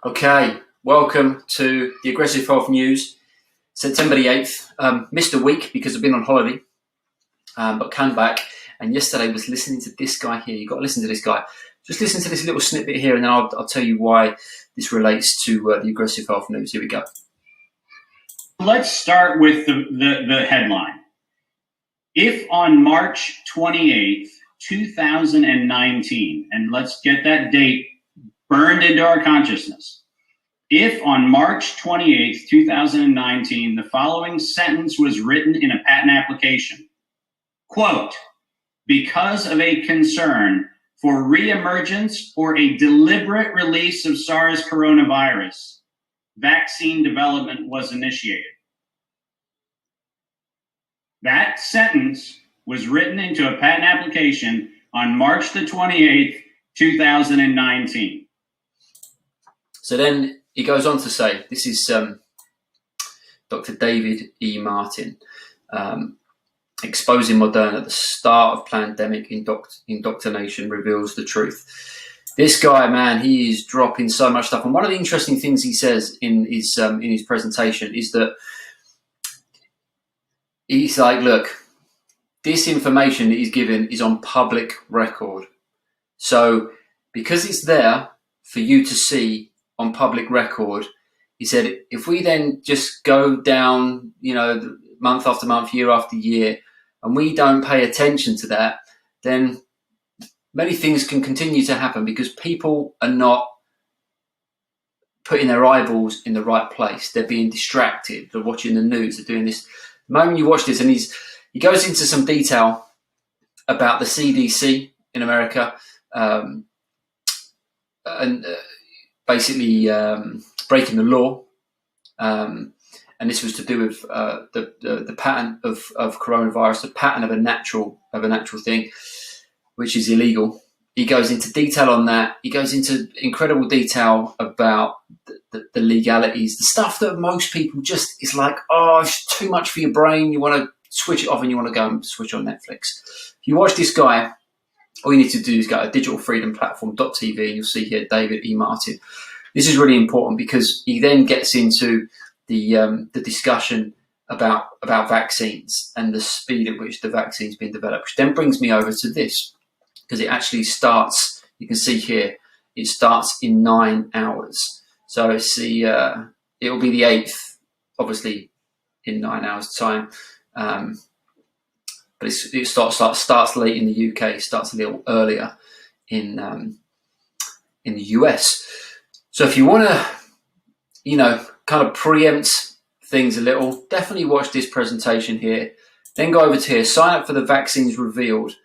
Okay, welcome to the Aggressive Health News, September the 8th. Missed a week because I've been on holiday, but came back, and yesterday was listening to this guy here. You've got to listen to this guy. Just listen to this little snippet here, and then I'll tell you why this relates to the Aggressive Health News. Here we go. Let's start with the headline. If on March 28th, 2019, and let's get that date burned into our consciousness. If on March 28th, 2019, the following sentence was written in a patent application, quote, because of a concern for reemergence or a deliberate release of SARS coronavirus, vaccine development was initiated. That sentence was written into a patent application on March the 28th, 2019. So then he goes on to say, this is Dr. David E. Martin, exposing Moderna at the start of pandemic indoctrination reveals the truth. This guy, man, he is dropping so much stuff. And one of the interesting things he says in his presentation is that he's like, look, this information that he's given is on public record. So because it's there for you to see on public record, he said, if we then just go down, month after month, year after year, and we don't pay attention to that, then many things can continue to happen because people are not putting their eyeballs in the right place. They're being distracted. They're watching the news. They're doing this. The moment you watch this, and he goes into some detail about the CDC in America, and basically breaking the law, and this was to do with the patent of coronavirus, the patent of a natural thing, which is illegal. He goes into detail on that. He goes into incredible detail about the legalities, the stuff that most people just is like, oh, it's too much for your brain. You want to switch it off and you want to go and switch on Netflix. If you watch this guy, all you need to do is go to digitalfreedomplatform.tv and you'll see here David E. Martin. This is really important because he then gets into the discussion about vaccines and the speed at which the vaccine's been developed, which then brings me over to this, because it actually starts, you can see here, it starts in 9 hours. So it's it'll be the 8th, obviously, in 9 hours' time. But it starts late in the UK, starts a little earlier in the US. So if you want to, kind of preempt things a little, definitely watch this presentation here. Then go over to here, sign up for the Vaccines Revealed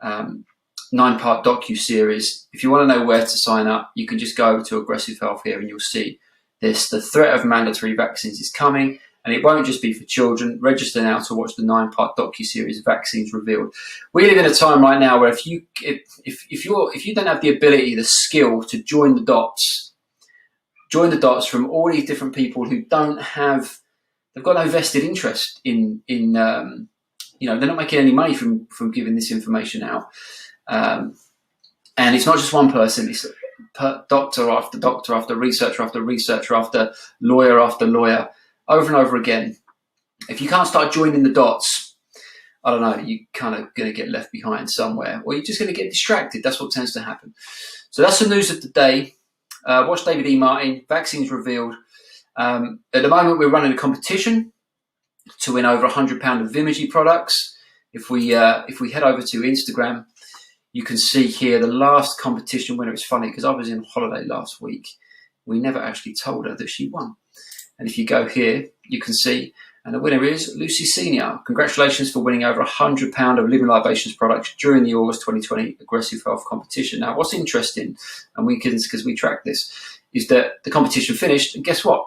9-part docu-series. If you want to know where to sign up, you can just go over to Aggressive Health here and you'll see this. The threat of mandatory vaccines is coming. And it won't just be for children. Register now to watch the 9-part docu-series Vaccines Revealed. We live in a time right now where if you don't have the ability, the skill to join the dots from all these different people who they've got no vested interest in they're not making any money from giving this information out. And it's not just one person, it's doctor after doctor after researcher after researcher after lawyer, over and over again. If you can't start joining the dots, I don't know, you're kind of going to get left behind somewhere, or you're just going to get distracted. That's what tends to happen. So that's the news of the day. Watch David E. Martin, Vaccines Revealed. At the moment, we're running a competition to win over £100 of Vimagee products. If we head over to Instagram, you can see here the last competition winner. It's funny because I was in holiday last week. We never actually told her that she won. And if you go here, you can see, and the winner is Lucy Senior. Congratulations for winning over £100 of Living Libations products during the August 2020 Aggressive Health competition. Now, what's interesting, and because we track this, is that the competition finished, and guess what?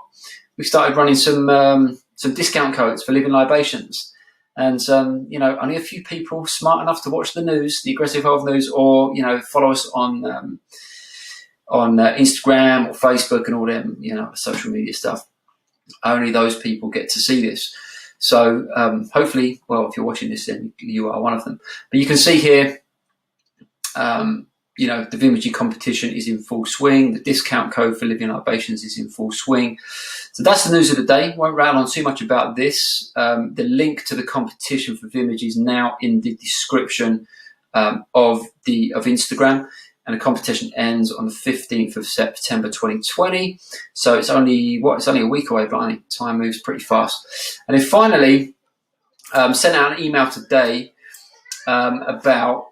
We started running some discount codes for Living Libations. And, only a few people smart enough to watch the news, the Aggressive Health news, or, follow us on Instagram or Facebook and all them, social media stuff. Only those people get to see this. So hopefully, well, if you're watching this, then you are one of them. But you can see here, the Vimagey competition is in full swing. The discount code for Living Libations is in full swing. So that's the news of the day. Won't rattle on too much about this. The link to the competition for Vimagey is now in the description of Instagram, and the competition ends on the 15th of September 2020. So it's only a week away, but time moves pretty fast. And then finally, sent out an email today about.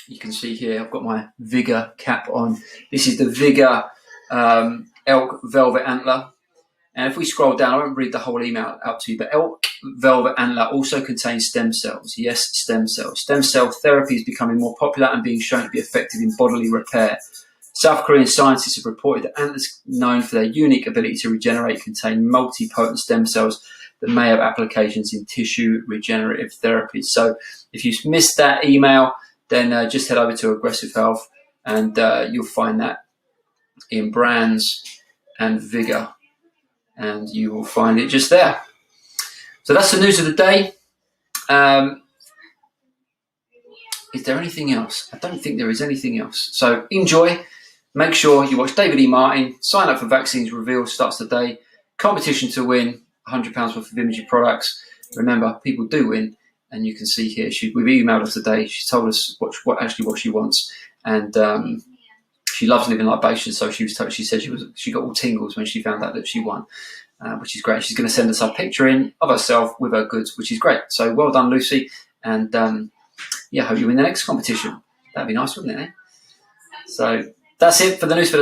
You can see here, I've got my Vigor cap on. This is the Vigor Elk Velvet Antler. And if we scroll down, I won't read the whole email out to you, but Elk Velvet Antler also contains stem cells. Yes, stem cells. Stem cell therapy is becoming more popular and being shown to be effective in bodily repair. South Korean scientists have reported that antlers, known for their unique ability to regenerate, contain multipotent stem cells that may have applications in tissue regenerative therapies. So if you missed that email, then just head over to Aggressive Health, and you'll find that in brands and Vigor, and you will find it just there. So that's the news of the day. Is there anything else? I don't think there is anything else. So enjoy. Make sure you watch David E. Martin. Sign up for Vaccines Revealed. Starts today. Competition to win £100 worth of Vimagey products. Remember, people do win. And you can see here, we've emailed her today. She told us what she wants, and she loves Living Libations. So she said she got all tingles when she found out that she won, which is great. She's going to send us our picture in of herself with her goods, which is great. So well done, Lucy, and hope you win the next competition. That'd be nice, wouldn't it? So that's it for the news for the day.